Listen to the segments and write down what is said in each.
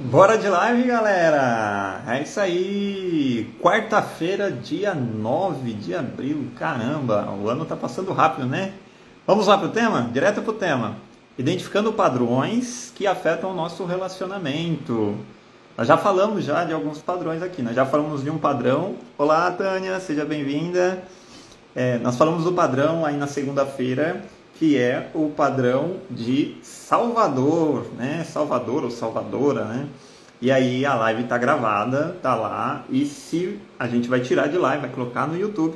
Bora de live, galera! É isso aí! Quarta-feira, dia 9 de abril. Caramba, o ano tá passando rápido, né? Vamos lá pro tema? Direto pro tema. Identificando padrões que afetam o nosso relacionamento. Nós já falamos de alguns padrões aqui. Nós já falamos de um padrão. Olá, Tânia, seja bem-vinda. Nós falamos do padrão aí na segunda-feira, que é o padrão de Salvador, né? Salvador ou Salvadora, né? E aí a live tá gravada, tá lá, e se a gente vai tirar de live, vai colocar no YouTube.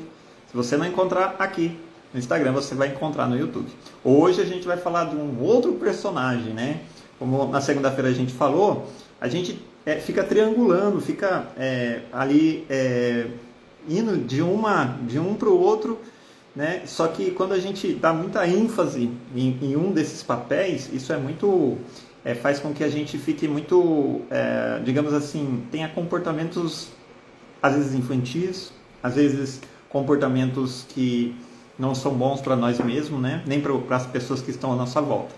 Se você não encontrar aqui no Instagram, você vai encontrar no YouTube. Hoje a gente vai falar de um outro personagem, né? Como na segunda-feira a gente falou, a gente fica triangulando, fica ali indo de um para o outro, né? Só que quando a gente dá muita ênfase em um desses papéis, isso é muito faz com que a gente fique muito, digamos assim, tenha comportamentos às vezes infantis, às vezes comportamentos que não são bons para nós mesmos, né? Nem para as pessoas que estão à nossa volta.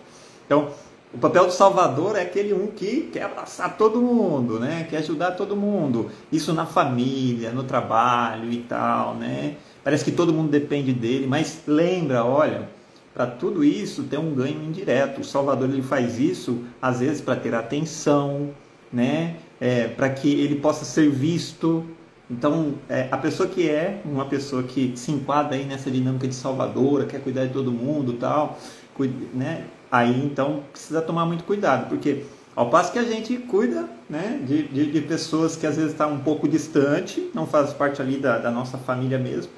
Então, o papel do Salvador é aquele que quer abraçar todo mundo, né? Quer ajudar todo mundo. Isso na família, no trabalho e tal, né? Parece que todo mundo depende dele, mas lembra, olha, para tudo isso tem um ganho indireto. O Salvador ele faz isso, às vezes, para ter atenção, né? Para que ele possa ser visto. Então, a pessoa que é uma pessoa que se enquadra aí nessa dinâmica de salvadora, quer cuidar de todo mundo e tal, né? Aí, então, precisa tomar muito cuidado, porque ao passo que a gente cuida, né, de pessoas que às vezes estão um pouco distante, não faz parte ali da nossa família mesmo,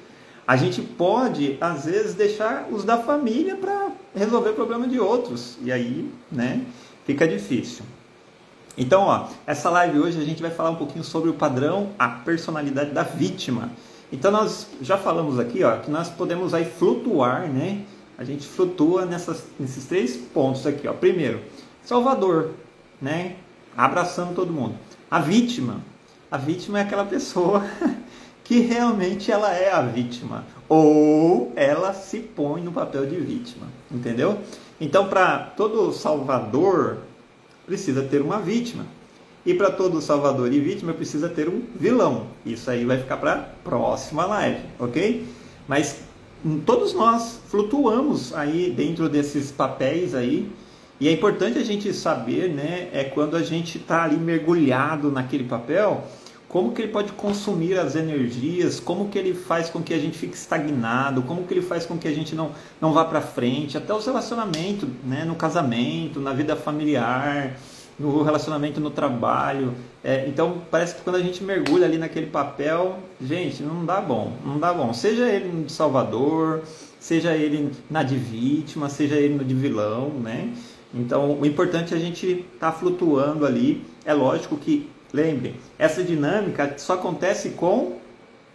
a gente pode, às vezes, deixar os da família para resolver o problema de outros. E aí, né, fica difícil. Então, ó, essa live hoje a gente vai falar um pouquinho sobre o padrão, a personalidade da vítima. Então, nós já falamos aqui, ó, que nós podemos aí flutuar, né? A gente flutua nesses três pontos aqui, ó. Primeiro, Salvador, né? Abraçando todo mundo. A vítima é aquela pessoa que realmente ela é a vítima, ou ela se põe no papel de vítima, entendeu? Então, para todo salvador, precisa ter uma vítima. E para todo salvador e vítima, precisa ter um vilão. Isso aí vai ficar para a próxima live, ok? Mas todos nós flutuamos aí dentro desses papéis aí. E é importante a gente saber, né? Quando a gente está ali mergulhado naquele papel, como que ele pode consumir as energias, como que ele faz com que a gente fique estagnado, como que ele faz com que a gente não vá para frente, até os relacionamentos, né, no casamento, na vida familiar, no relacionamento no trabalho. Então parece que quando a gente mergulha ali naquele papel, gente, não dá bom. Seja ele no de Salvador, seja ele na de vítima, seja ele no de vilão, né? Então o importante é a gente estar flutuando ali. É lógico que, lembre, essa dinâmica só acontece com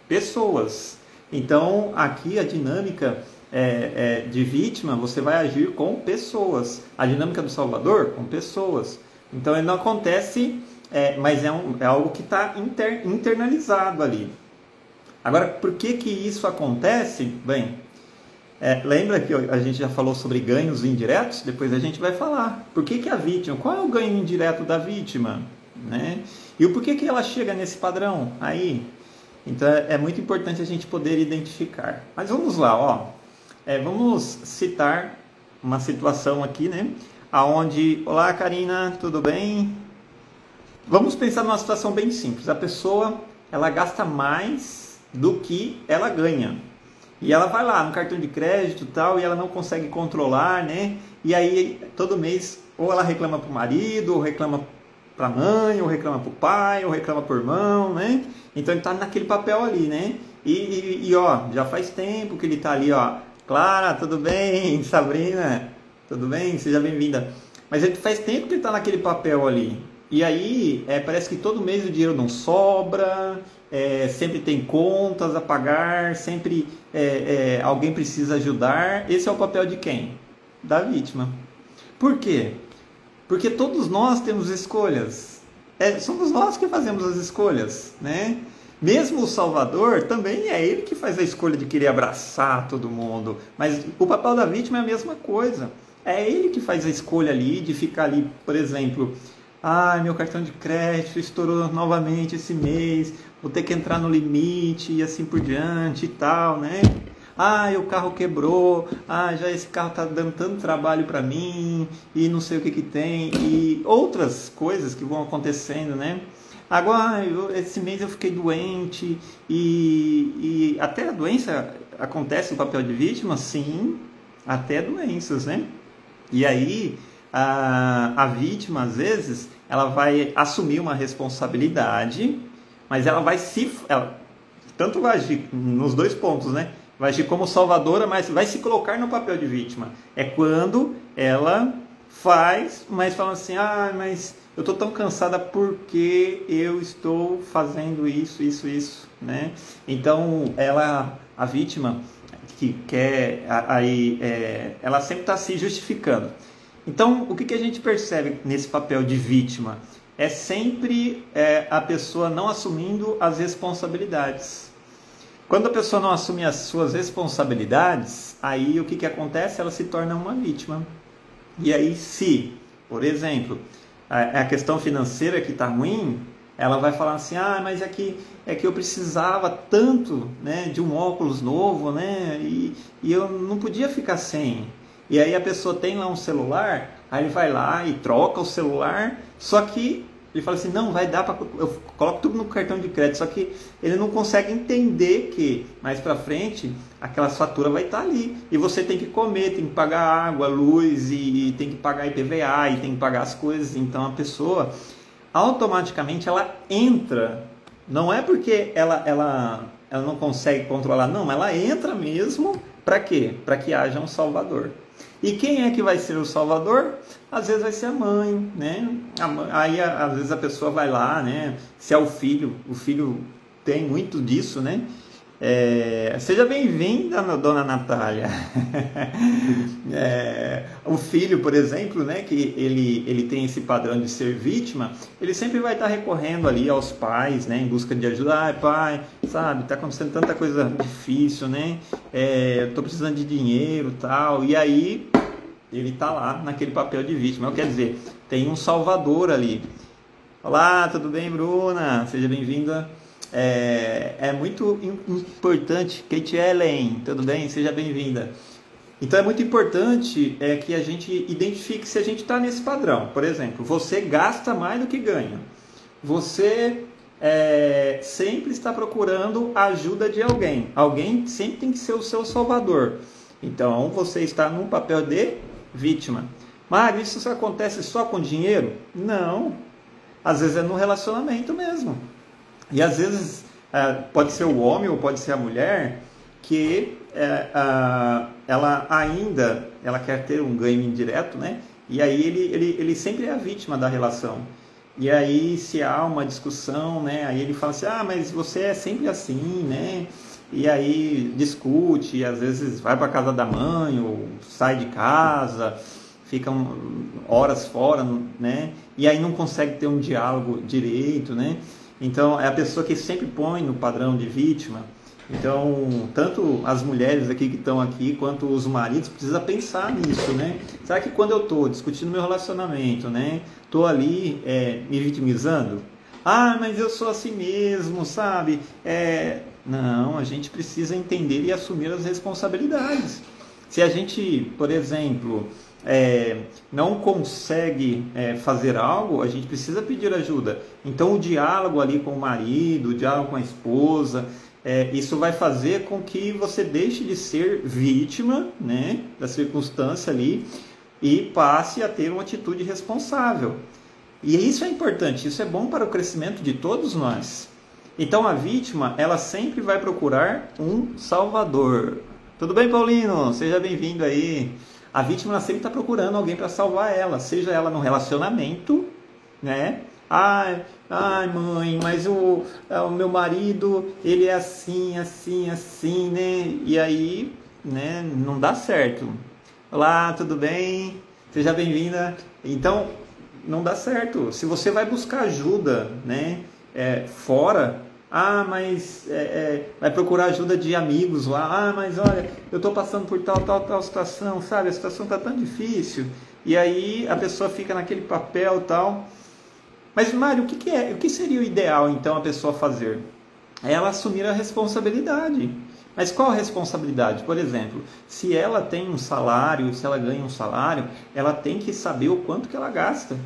pessoas. Então, aqui a dinâmica de vítima, você vai agir com pessoas. A dinâmica do Salvador, com pessoas. Então, ele não acontece, mas é algo que está internalizado ali. Agora, por que isso acontece? Bem, lembra que a gente já falou sobre ganhos indiretos? Depois a gente vai falar. Por que a vítima? Qual é o ganho indireto da vítima? Né? E o porquê que ela chega nesse padrão aí? Então é muito importante a gente poder identificar. Mas vamos lá, ó. Vamos citar uma situação aqui, né? Aonde, olá Karina, tudo bem? Vamos pensar numa situação bem simples. A pessoa, ela gasta mais do que ela ganha. E ela vai lá no cartão de crédito e tal, e ela não consegue controlar, né? E aí todo mês ou ela reclama pro marido, ou reclama para a mãe, ou reclama para o pai, ou reclama para o irmão, né? Então ele está naquele papel ali, né? E ó, já faz tempo que ele está ali, ó. Clara, tudo bem? Sabrina, tudo bem? Seja bem-vinda. Mas ele faz tempo que ele está naquele papel ali. E aí, parece que todo mês o dinheiro não sobra, sempre tem contas a pagar, sempre alguém precisa ajudar. Esse é o papel de quem? Da vítima. Por quê? Porque todos nós temos escolhas. Somos nós que fazemos as escolhas, né? Mesmo o Salvador, também é ele que faz a escolha de querer abraçar todo mundo. Mas o papel da vítima é a mesma coisa. É ele que faz a escolha ali de ficar ali, por exemplo, Ah, meu cartão de crédito estourou novamente esse mês, vou ter que entrar no limite e assim por diante e tal, né? Ah, o carro quebrou, ah, já esse carro tá dando tanto trabalho para mim e não sei o que que tem e outras coisas que vão acontecendo, né? Agora, esse mês eu fiquei doente e até a doença acontece no papel de vítima, sim, até doenças, né? E aí a vítima, às vezes, ela vai assumir uma responsabilidade, mas ela vai tanto vai agir nos dois pontos, né? Vai agir como salvadora, mas vai se colocar no papel de vítima. É quando ela faz, mas fala assim, ah, mas eu estou tão cansada porque eu estou fazendo isso, né? Então, a vítima que quer, ela sempre está se justificando. Então, o que a gente percebe nesse papel de vítima? É sempre a pessoa não assumindo as responsabilidades. Quando a pessoa não assume as suas responsabilidades, aí o que acontece? Ela se torna uma vítima. E aí, se, por exemplo, a questão financeira que está ruim, ela vai falar assim, ah, mas é que eu precisava tanto, né, de um óculos novo, né, e eu não podia ficar sem. E aí a pessoa tem lá um celular, aí ele vai lá e troca o celular, só que ele fala assim, não, vai dar para eu coloco tudo no cartão de crédito, só que ele não consegue entender que mais para frente aquela fatura vai estar ali e você tem que comer, tem que pagar água, luz e tem que pagar IPVA e tem que pagar as coisas. Então a pessoa automaticamente ela entra, não é porque ela não consegue controlar, não, ela entra mesmo para quê? Para que haja um salvador. E quem é que vai ser o salvador? Às vezes vai ser a mãe, né? Aí às vezes a pessoa vai lá, né? Se é o filho tem muito disso, né? Seja bem-vinda, dona Natália. O filho, por exemplo, né? Que ele tem esse padrão de ser vítima, ele sempre vai estar recorrendo ali aos pais, né? Em busca de ajuda. Ai, pai, sabe? Tá acontecendo tanta coisa difícil, né? Eu tô precisando de dinheiro, tal. E aí ele tá lá naquele papel de vítima. Quer dizer, tem um salvador ali. Olá, tudo bem, Bruna? Seja bem-vinda. É muito importante, Kate Ellen, tudo bem? Seja bem-vinda. Então é muito importante que a gente identifique se a gente está nesse padrão. Por exemplo, você gasta mais do que ganha. Você sempre está procurando a ajuda de alguém. Alguém sempre tem que ser o seu salvador. Então você está num papel de vítima. Mário, isso acontece só com dinheiro? Não. Às vezes é no relacionamento mesmo. E às vezes pode ser o homem ou pode ser a mulher que ela quer ter um ganho indireto, né? E aí ele sempre é a vítima da relação. E aí se há uma discussão, né? Aí ele fala assim, ah, mas você é sempre assim, né? E aí discute, às vezes vai para casa da mãe ou sai de casa, fica horas fora, né? E aí não consegue ter um diálogo direito, né? Então, é a pessoa que sempre põe no padrão de vítima. Então, tanto as mulheres aqui que estão aqui, quanto os maridos, precisam pensar nisso, né? Será que quando eu estou discutindo meu relacionamento, né? Estou ali me vitimizando? Ah, mas eu sou assim mesmo, sabe? Não, a gente precisa entender e assumir as responsabilidades. Se a gente, por exemplo, não consegue fazer algo, a gente precisa pedir ajuda. Então o diálogo ali com o marido, o diálogo com a esposa, isso vai fazer com que você deixe de ser vítima, né, da circunstância ali e passe a ter uma atitude responsável. E isso é importante, isso é bom para o crescimento de todos nós. Então a vítima, ela sempre vai procurar um salvador. Tudo bem, Paulino? Seja bem-vindo aí. A vítima ela sempre está procurando alguém para salvar ela, seja ela no relacionamento, né? Ai, mãe, mas o meu marido, ele é assim, né? E aí, né, não dá certo. Olá, tudo bem? Seja bem-vinda. Então, não dá certo. Se você vai buscar ajuda, né, fora, mas vai procurar ajuda de amigos lá. Mas olha, eu estou passando por tal situação, sabe? A situação está tão difícil. E aí a pessoa fica naquele papel tal. Mas, Mário, o que seria o ideal, então, a pessoa fazer? É ela assumir a responsabilidade. Mas qual a responsabilidade? Por exemplo, se ela tem um salário, se ela ganha um salário, ela tem que saber o quanto que ela gasta.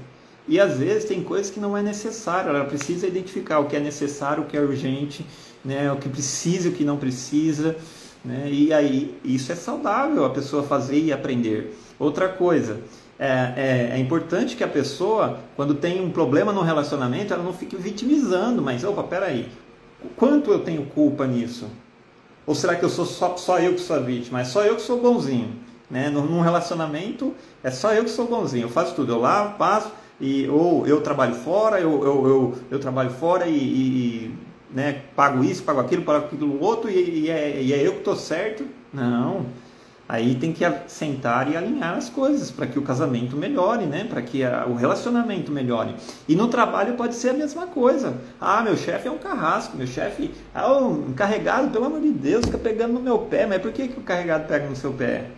E às vezes tem coisas que não é necessário, ela precisa identificar o que é necessário, o que é urgente, né? O que precisa e o que não precisa. Né? E aí, isso é saudável a pessoa fazer e aprender. Outra coisa, é importante que a pessoa, quando tem um problema no relacionamento, ela não fique vitimizando, mas, opa, peraí, quanto eu tenho culpa nisso? Ou será que eu sou só eu que sou a vítima? É só eu que sou bonzinho. Né? Num relacionamento, é só eu que sou bonzinho. Eu faço tudo, eu lavo, passo, ou eu trabalho fora, eu trabalho fora né, pago isso, pago aquilo outro, e é eu que estou certo. Não. Aí tem que sentar e alinhar as coisas para que o casamento melhore, né? Para que o relacionamento melhore. E no trabalho pode ser a mesma coisa. Ah, meu chefe é um carrasco, meu chefe é um encarregado, pelo amor de Deus, fica pegando no meu pé. Mas por que o carregado pega no seu pé?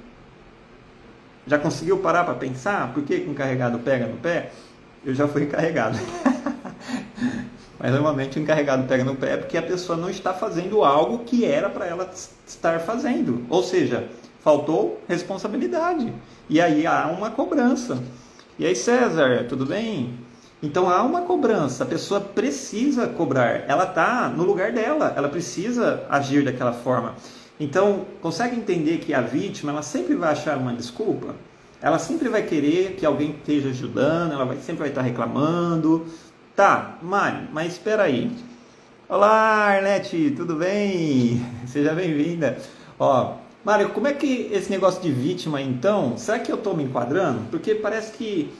Já conseguiu parar para pensar? Por que o encarregado pega no pé? Eu já fui encarregado. Mas normalmente o encarregado pega no pé porque a pessoa não está fazendo algo que era para ela estar fazendo. Ou seja, faltou responsabilidade. E aí há uma cobrança. E aí, César, tudo bem? Então há uma cobrança. A pessoa precisa cobrar. Ela está no lugar dela. Ela precisa agir daquela forma. Então, consegue entender que a vítima, ela sempre vai achar uma desculpa? Ela sempre vai querer que alguém esteja ajudando, sempre vai estar reclamando. Tá, Mário, mas espera aí. Olá, Arlete, tudo bem? Seja bem-vinda. Ó, Mário, como é que esse negócio de vítima, então, será que eu estou me enquadrando? Porque parece que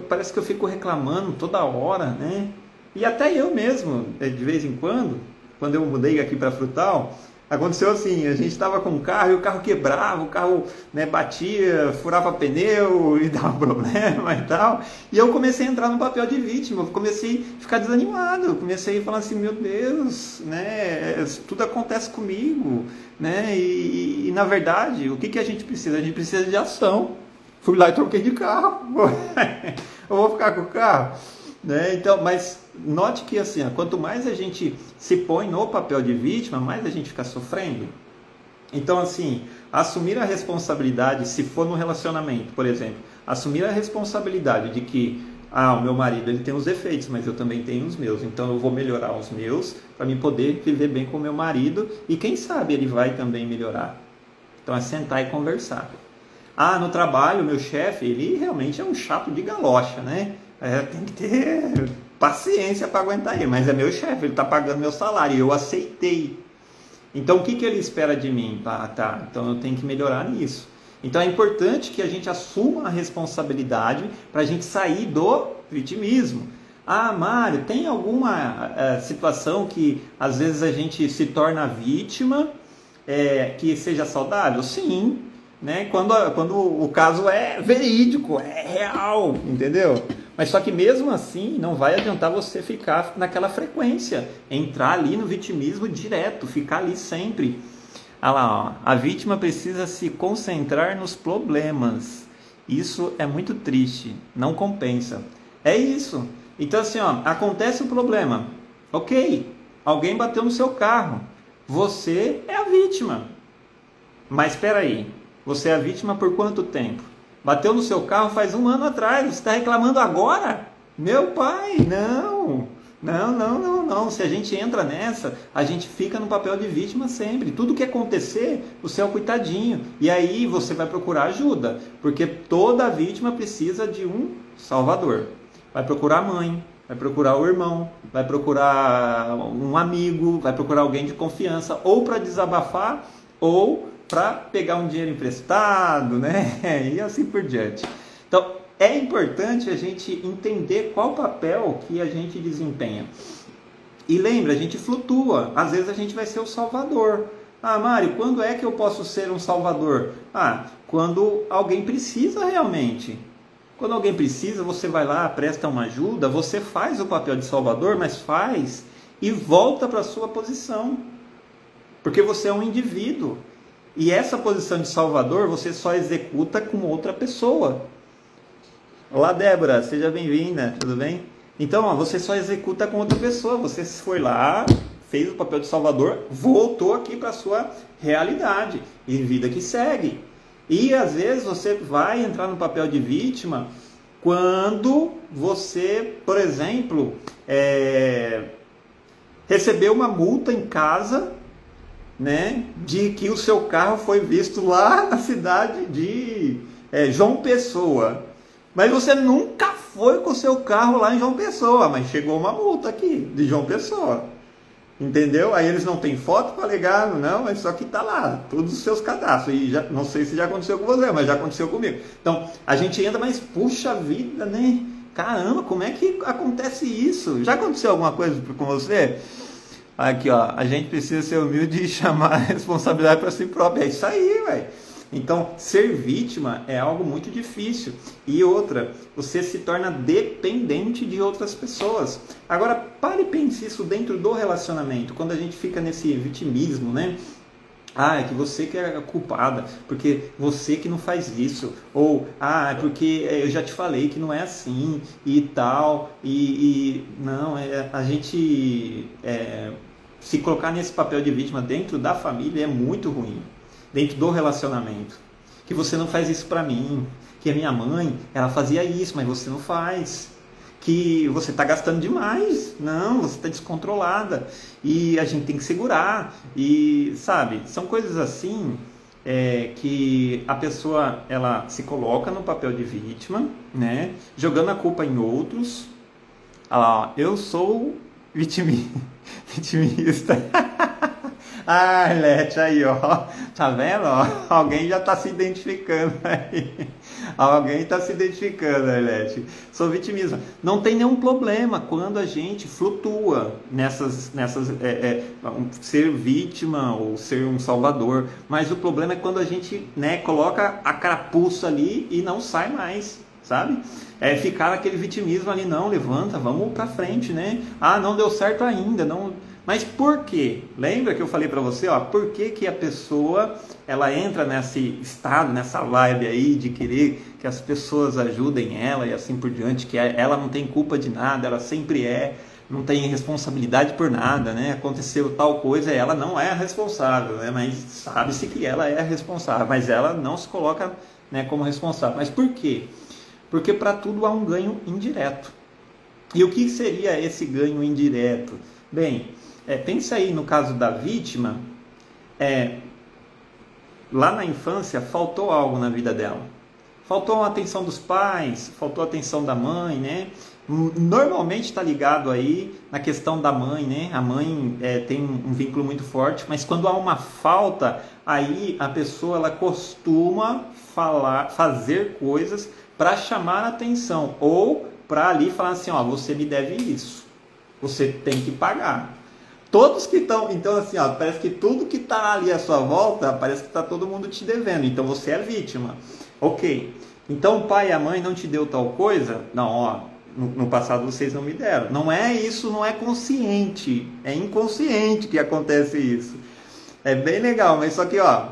parece que eu fico reclamando toda hora, né? E até eu mesmo, de vez em quando eu mudei aqui para Frutal, aconteceu assim, a gente estava com um carro e o carro quebrava, o carro, né, batia, furava pneu e dava problema e tal. E eu comecei a entrar no papel de vítima, eu comecei a ficar desanimado, eu comecei a falar assim, meu Deus, né, tudo acontece comigo, né, e na verdade, o que a gente precisa? A gente precisa de ação. Fui lá e troquei de carro, eu vou ficar com o carro? Né? Então, mas note que assim, quanto mais a gente se põe no papel de vítima, mais a gente fica sofrendo. Então, assim, assumir a responsabilidade, se for no relacionamento, por exemplo, assumir a responsabilidade de que o meu marido ele tem os defeitos, mas eu também tenho os meus, então eu vou melhorar os meus para me poder viver bem com o meu marido e quem sabe ele vai também melhorar. Então é sentar e conversar. No trabalho, meu chefe, ele realmente é um chato de galocha, né? Tem que ter paciência para aguentar ele, mas é meu chefe, ele está pagando meu salário e eu aceitei. Então o que ele espera de mim? Então eu tenho que melhorar nisso. Então é importante que a gente assuma a responsabilidade para a gente sair do vitimismo. Mário, tem alguma situação que às vezes a gente se torna vítima que seja saudável? Sim, né? Quando o caso é verídico, é real, entendeu? Mas só que mesmo assim não vai adiantar você ficar naquela frequência, entrar ali no vitimismo direto, ficar ali sempre. A vítima precisa se concentrar nos problemas. Isso é muito triste, não compensa. É isso. Então assim, acontece o problema. Ok, alguém bateu no seu carro. Você é a vítima. Mas espera aí, você é a vítima por quanto tempo? Bateu no seu carro faz 1 ano atrás, você está reclamando agora? Meu pai, não. Se a gente entra nessa, a gente fica no papel de vítima sempre. Tudo que acontecer, você é o coitadinho. E aí você vai procurar ajuda, porque toda vítima precisa de um salvador. Vai procurar a mãe, vai procurar o irmão, vai procurar um amigo, vai procurar alguém de confiança, ou para desabafar, ou para pegar um dinheiro emprestado, né? E assim por diante. Então, é importante a gente entender qual papel que a gente desempenha. E lembra, a gente flutua. Às vezes a gente vai ser o salvador. Mário, quando é que eu posso ser um salvador? Quando alguém precisa realmente. Quando alguém precisa, você vai lá, presta uma ajuda, você faz o papel de salvador, mas faz e volta para a sua posição. Porque você é um indivíduo. E essa posição de salvador você só executa com outra pessoa. Olá, Débora, seja bem-vinda, tudo bem? Então, ó, você só executa com outra pessoa, você foi lá, fez o papel de salvador, voltou aqui para a sua realidade e vida que segue. E às vezes você vai entrar no papel de vítima quando você, por exemplo, recebeu uma multa em casa, né, de que o seu carro foi visto lá na cidade de João Pessoa. Mas você nunca foi com o seu carro lá em João Pessoa, mas chegou uma multa aqui de João Pessoa. Entendeu? Aí eles não têm foto para alegar, não, mas só que está lá, todos os seus cadastros. E já, não sei se já aconteceu com você, mas já aconteceu comigo. Então, a gente entra, mas puxa vida, né? Caramba, como é que acontece isso? Já aconteceu alguma coisa com você? Aqui, ó, a gente precisa ser humilde e chamar a responsabilidade para si próprio. É isso aí, velho. Então, ser vítima é algo muito difícil. E outra, você se torna dependente de outras pessoas. Agora, pare e pense isso dentro do relacionamento. Quando a gente fica nesse vitimismo, né? Ah, é que você que é a culpada, porque você que não faz isso. Ou, ah, é porque eu já te falei que não é assim e tal. Não, a gente se colocar nesse papel de vítima dentro da família é muito ruim. Dentro do relacionamento, que você não faz isso para mim, que a minha mãe, ela fazia isso, mas você não faz, que você está gastando demais, não, você está descontrolada, e a gente tem que segurar, e sabe, são coisas assim, que a pessoa, ela se coloca no papel de vítima, né, jogando a culpa em outros. Ah, eu sou vitimista. Ah, Arlete, aí, ó, tá vendo? Ó? Alguém já está se identificando aí. Alguém está se identificando, Arlete. Sou vitimista. Não tem nenhum problema quando a gente flutua nessas ser vítima ou ser um salvador. Mas o problema é quando a gente, né, coloca a carapuça ali e não sai mais, sabe? Ficar aquele vitimismo ali, não, levanta, vamos para frente, né? Ah, não deu certo ainda, não... Mas por quê? Lembra que eu falei para você, ó, por que a pessoa, ela entra nesse estado, nessa vibe aí de querer que as pessoas ajudem ela e assim por diante, que ela não tem culpa de nada, ela sempre não tem responsabilidade por nada, né? Aconteceu tal coisa, ela não é a responsável, né? Mas sabe-se que ela é a responsável, mas ela não se coloca, né, como responsável. Mas por quê? Porque para tudo há um ganho indireto. E o que seria esse ganho indireto? Bem, pensa aí no caso da vítima, lá na infância faltou algo na vida dela. Faltou a atenção dos pais, faltou a atenção da mãe, né? Normalmente está ligado aí na questão da mãe, né? A mãe tem um vínculo muito forte, mas quando há uma falta, aí a pessoa ela costuma fazer coisas para chamar a atenção ou para ali falar assim, ó, você me deve isso, você tem que pagar. Todos que estão, então assim, ó, parece que tudo que está ali à sua volta, parece que está todo mundo te devendo, então você é vítima. Ok, então o pai e a mãe não te deu tal coisa? Não, ó, no passado vocês não me deram. Não é isso, não é consciente, é inconsciente que acontece isso. É bem legal, mas só que, ó,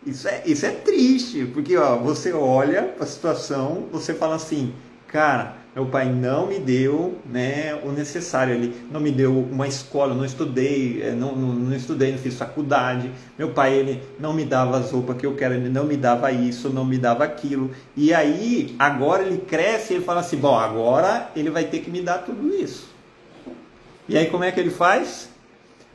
isso é triste, porque, ó, você olha para a situação, você fala assim, cara, meu pai não me deu, né, o necessário, ele não me deu uma escola, eu não estudei, não estudei, não fiz faculdade, meu pai ele não me dava as roupas que eu quero, ele não me dava isso, não me dava aquilo, e aí agora ele cresce e ele fala assim, bom, agora ele vai ter que me dar tudo isso. E aí como é que ele faz?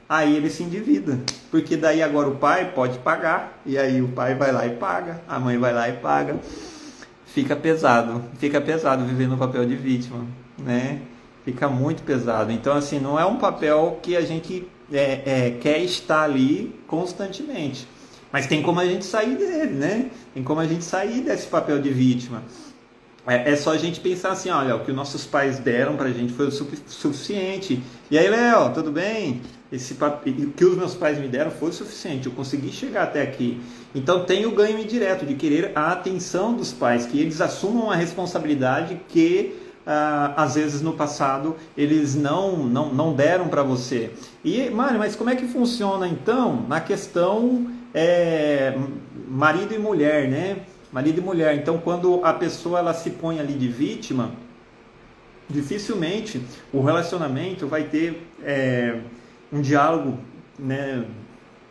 Aí ele se endivida, porque daí agora o pai pode pagar, e aí o pai vai lá e paga, a mãe vai lá e paga. Fica pesado viver no papel de vítima, né? Fica muito pesado. Então, assim, não é um papel que a gente quer estar ali constantemente. Mas tem como a gente sair dele, né? Tem como a gente sair desse papel de vítima. É só a gente pensar assim, olha, o que nossos pais deram pra gente foi o suficiente. E aí, Léo, tudo bem? O que os meus pais me deram foi o suficiente, eu consegui chegar até aqui. Então tem o ganho indireto de querer a atenção dos pais, que eles assumam a responsabilidade que às vezes no passado eles não deram para você. E, Mário, mas como é que funciona então na questão marido e mulher, né? marido e mulher. Então, quando a pessoa ela se põe ali de vítima, dificilmente o relacionamento vai ter um diálogo, né,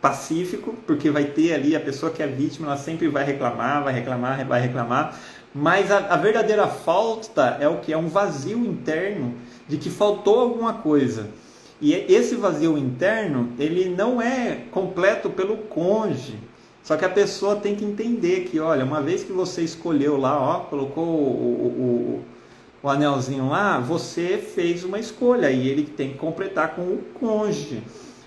pacífico, porque vai ter ali a pessoa que é vítima, ela sempre vai reclamar, mas a verdadeira falta é o que? É um vazio interno de que faltou alguma coisa. E esse vazio interno, ele não é completo pelo cônjuge. Só que a pessoa tem que entender que, olha, uma vez que você escolheu lá, ó, colocou o anelzinho lá, você fez uma escolha e ele tem que completar com o cônjuge.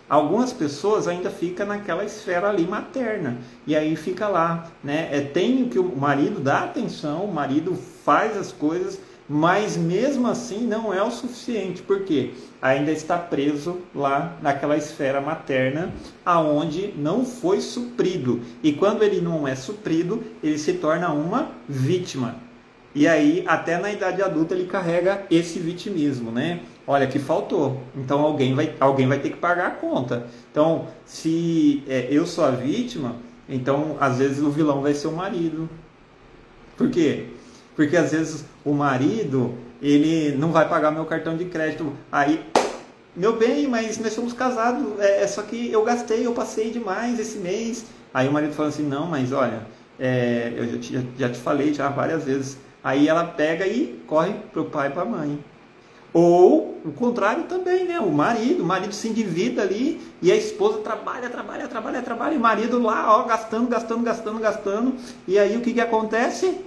Algumas pessoas ainda ficam naquela esfera ali materna, e aí fica lá, né? Tem que o marido dá atenção, o marido faz as coisas, mas mesmo assim não é o suficiente, porque ainda está preso lá naquela esfera materna, aonde não foi suprido. E quando ele não é suprido, ele se torna uma vítima. E aí, até na idade adulta, ele carrega esse vitimismo, né? Olha, que faltou. Então, alguém vai ter que pagar a conta. Então, se eu sou a vítima, então, às vezes, o vilão vai ser o marido. Por quê? Porque, às vezes, o marido, ele não vai pagar meu cartão de crédito. Aí, meu bem, mas nós somos casados, só que eu gastei, eu passei demais esse mês. Aí o marido fala assim, não, mas olha, eu já te falei já várias vezes. Aí ela pega e corre para o pai e para a mãe. Ou o contrário também, né? O marido se endivida ali e a esposa trabalha, e o marido lá, ó, gastando. E aí o que acontece?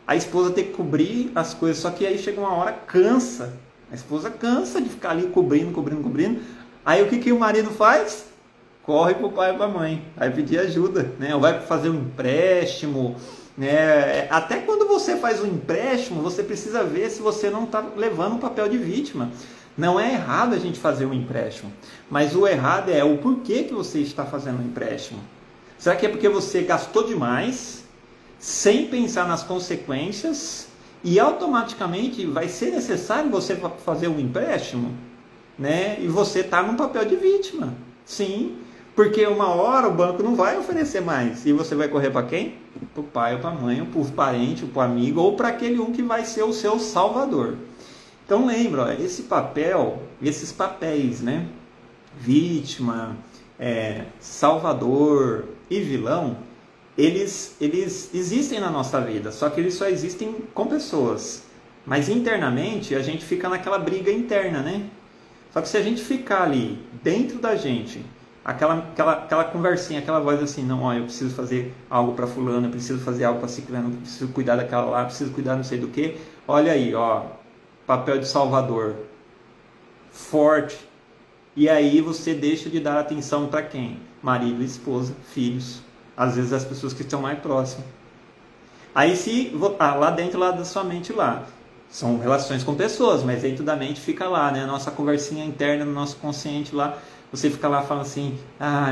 A esposa tem que cobrir as coisas, só que aí chega uma hora, cansa. A esposa cansa de ficar ali cobrindo. Aí o que o marido faz? Corre para o pai e para a mãe. Aí pedir ajuda, né? Ou vai fazer um empréstimo. Até quando você faz um empréstimo, você precisa ver se você não está levando um papel de vítima. Não é errado a gente fazer um empréstimo, mas o errado é o porquê que você está fazendo um empréstimo. Será que é porque você gastou demais, sem pensar nas consequências, e automaticamente vai ser necessário você fazer um empréstimo, né? E você está num papel de vítima? Sim. Porque uma hora o banco não vai oferecer mais. E você vai correr para quem? Para o pai ou para a mãe, ou para o parente, ou para o amigo, ou para aquele um que vai ser o seu salvador. Então lembra, ó, esses papéis, né? Vítima, salvador e vilão, eles existem na nossa vida, só que eles só existem com pessoas. Mas internamente a gente fica naquela briga interna, né? Só que se a gente ficar ali, dentro da gente, aquela conversinha, aquela voz assim, não, ó, eu preciso fazer algo para fulano, eu preciso fazer algo para ciclano, eu preciso cuidar daquela lá, eu preciso cuidar não sei do que. Olha aí, ó, papel de salvador, forte. E aí você deixa de dar atenção para quem? Marido, esposa, filhos. Às vezes as pessoas que estão mais próximas. Aí lá dentro lá da sua mente lá, são relações com pessoas, mas dentro da mente fica lá, né? A nossa conversinha interna, no nosso consciente lá. Você fica lá falando assim,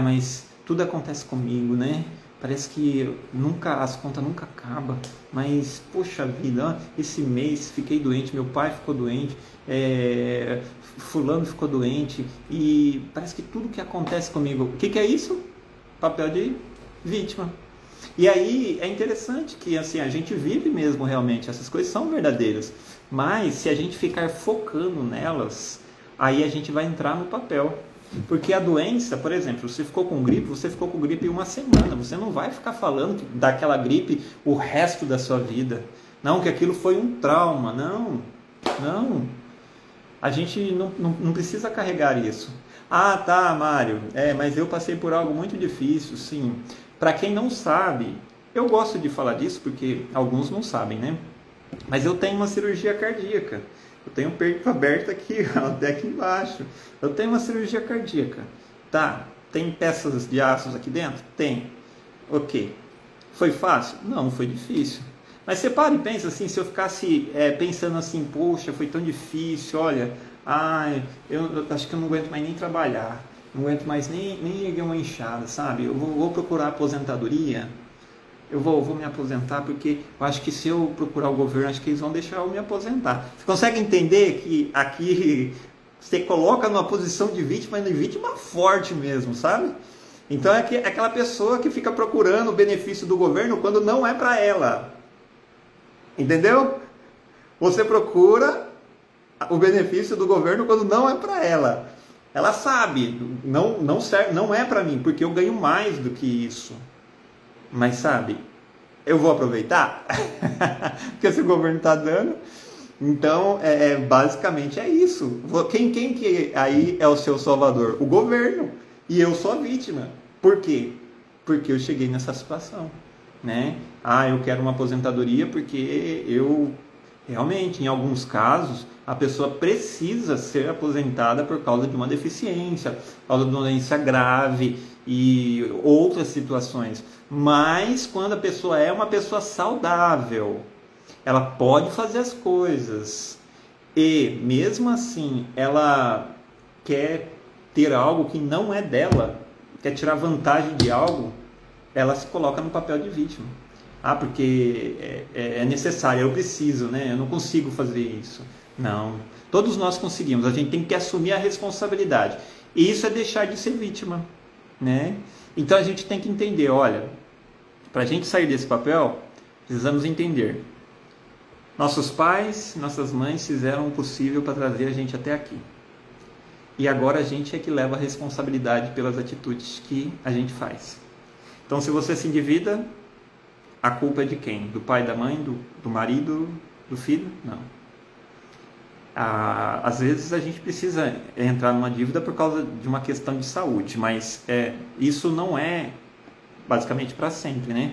mas tudo acontece comigo, né? Parece que as contas nunca acabam, mas, poxa vida, ó, esse mês fiquei doente, meu pai ficou doente, fulano ficou doente, e parece que tudo que acontece comigo, o que é isso? Papel de vítima. E aí é interessante que assim, a gente vive mesmo realmente, essas coisas são verdadeiras, mas se a gente ficar focando nelas, aí a gente vai entrar no papel. Porque a doença, por exemplo, você ficou com gripe uma semana, você não vai ficar falando daquela gripe o resto da sua vida. Não, que aquilo foi um trauma, não. A gente não precisa carregar isso. Ah, tá, Mário, mas eu passei por algo muito difícil, sim. Para quem não sabe, eu gosto de falar disso porque alguns não sabem, né? Mas eu tenho uma cirurgia cardíaca. Eu tenho um peito aberto aqui, até aqui embaixo. Eu tenho uma cirurgia cardíaca. Tá, tem peças de aços aqui dentro? Tem. Ok. Foi fácil? Não, foi difícil. Mas você para e pensa assim, se eu ficasse pensando assim, poxa, foi tão difícil, olha, eu acho que eu não aguento mais nem trabalhar. Não aguento mais nem erguer uma enxada, sabe? Eu vou procurar aposentadoria. Eu vou me aposentar porque eu acho que se eu procurar o governo, acho que eles vão deixar eu me aposentar. Você consegue entender que aqui você coloca numa posição de vítima, mas de vítima forte mesmo, sabe? Então é aquela pessoa que fica procurando o benefício do governo quando não é para ela. Entendeu? Você procura o benefício do governo quando não é para ela. Ela sabe, não serve, não é para mim, porque eu ganho mais do que isso. Mas sabe, eu vou aproveitar, porque se o governo está dando. Então, basicamente é isso. Quem que aí é o seu salvador? O governo. E eu sou a vítima. Por quê? Porque eu cheguei nessa situação, né? Eu quero uma aposentadoria porque eu realmente, em alguns casos, a pessoa precisa ser aposentada por causa de uma deficiência, por causa de uma doença grave e outras situações. Mas quando a pessoa é uma pessoa saudável, ela pode fazer as coisas e, mesmo assim, ela quer ter algo que não é dela, quer tirar vantagem de algo, ela se coloca no papel de vítima. Porque é necessário, eu preciso, né? Eu não consigo fazer isso. Não, todos nós conseguimos, a gente tem que assumir a responsabilidade. E isso é deixar de ser vítima, né? Então a gente tem que entender, olha, para a gente sair desse papel, precisamos entender. Nossos pais, nossas mães fizeram o possível para trazer a gente até aqui. E agora a gente é que leva a responsabilidade pelas atitudes que a gente faz. Então se você se endivida, a culpa é de quem? Do pai, da mãe, do marido, do filho? Não. Às vezes a gente precisa entrar numa dívida por causa de uma questão de saúde, mas isso não é basicamente para sempre, né?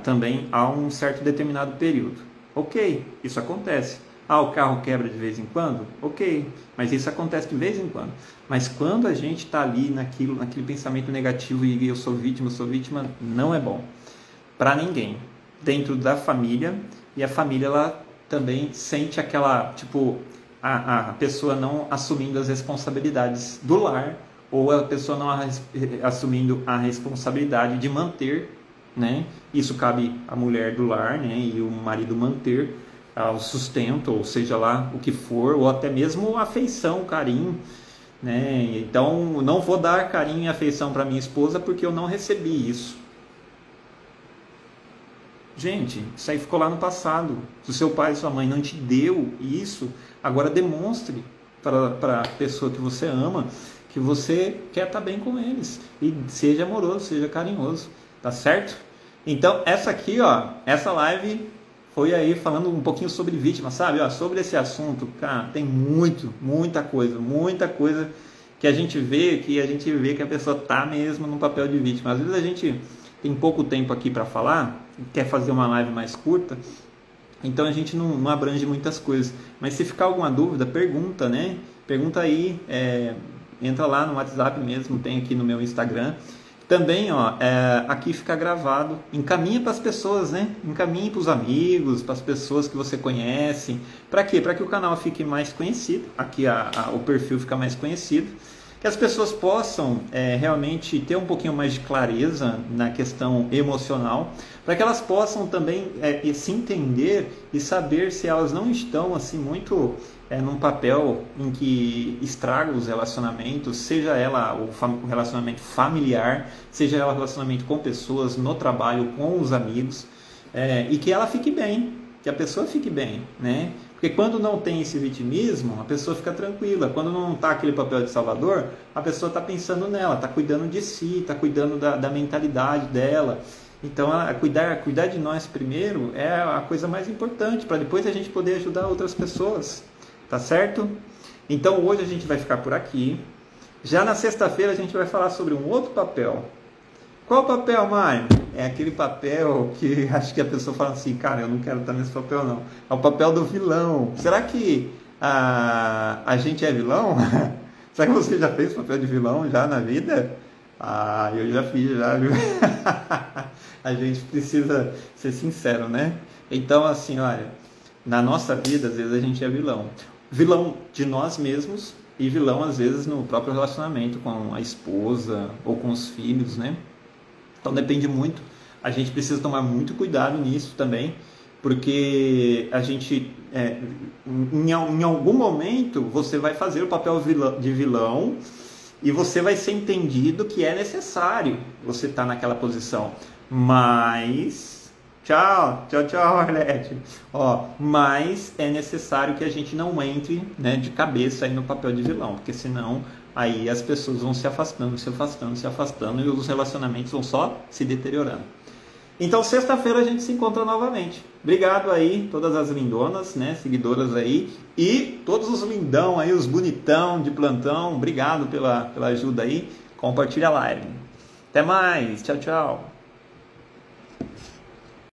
Também há um certo determinado período. Ok, isso acontece. O carro quebra de vez em quando? Ok, mas isso acontece de vez em quando. Mas quando a gente está ali naquele pensamento negativo e eu sou vítima, não é bom para ninguém. Dentro da família, e a família ela também sente aquela, tipo, a pessoa não assumindo as responsabilidades do lar, ou a pessoa não assumindo a responsabilidade de manter, né? Isso cabe à mulher do lar, né? E o marido manter o sustento, ou seja lá o que for, ou até mesmo afeição, carinho, né? Então, não vou dar carinho e afeição para minha esposa porque eu não recebi isso. Gente, isso aí ficou lá no passado. Se o seu pai e sua mãe não te deu isso, agora demonstre para a pessoa que você ama que você quer estar bem com eles. E seja amoroso, seja carinhoso. Tá certo? Então, essa live foi aí falando um pouquinho sobre vítima, sabe? Sobre esse assunto, cara, tem muita coisa que a gente vê que a pessoa tá mesmo no papel de vítima. Às vezes a gente tem pouco tempo aqui para falar, quer fazer uma live mais curta, então a gente não abrange muitas coisas. Mas se ficar alguma dúvida, pergunta, né? Pergunta aí, entra lá no WhatsApp mesmo, tem aqui no meu Instagram. Também, aqui fica gravado, encaminha para as pessoas, né? Encaminhe para os amigos, para as pessoas que você conhece. Para quê? Para que o canal fique mais conhecido, aqui o perfil fica mais conhecido, que as pessoas possam realmente ter um pouquinho mais de clareza na questão emocional, para que elas possam também se entender e saber se elas não estão assim muito num papel em que estraga os relacionamentos, seja ela o relacionamento familiar, seja ela o relacionamento com pessoas, no trabalho, com os amigos, e que ela fique bem, que a pessoa fique bem, né? Porque quando não tem esse vitimismo, a pessoa fica tranquila. Quando não está aquele papel de salvador, a pessoa está pensando nela, está cuidando de si, está cuidando da mentalidade dela. Então, cuidar de nós primeiro é a coisa mais importante, para depois a gente poder ajudar outras pessoas. Tá certo? Então, hoje a gente vai ficar por aqui. Já na sexta-feira a gente vai falar sobre um outro papel. Qual papel, Mário? É aquele papel que acho que a pessoa fala assim, cara, eu não quero estar nesse papel não. É o papel do vilão. Será que a gente é vilão? Será que você já fez papel de vilão já na vida? Eu já fiz, já, viu? A gente precisa ser sincero, né? Então, assim, olha, na nossa vida, às vezes a gente é vilão. Vilão de nós mesmos e vilão, às vezes, no próprio relacionamento com a esposa ou com os filhos, né? Então depende muito, a gente precisa tomar muito cuidado nisso também, porque a gente, em algum momento, você vai fazer o papel de vilão e você vai ser entendido que é necessário você estar naquela posição. Mas, tchau, Arlete. Mas é necessário que a gente não entre, né, de cabeça aí no papel de vilão, porque senão aí as pessoas vão se afastando e os relacionamentos vão só se deteriorando. Então, sexta-feira a gente se encontra novamente. Obrigado aí, todas as lindonas, né, seguidoras aí, e todos os lindão aí, os bonitão de plantão. Obrigado pela ajuda aí. Compartilha a live. Até mais. Tchau, tchau.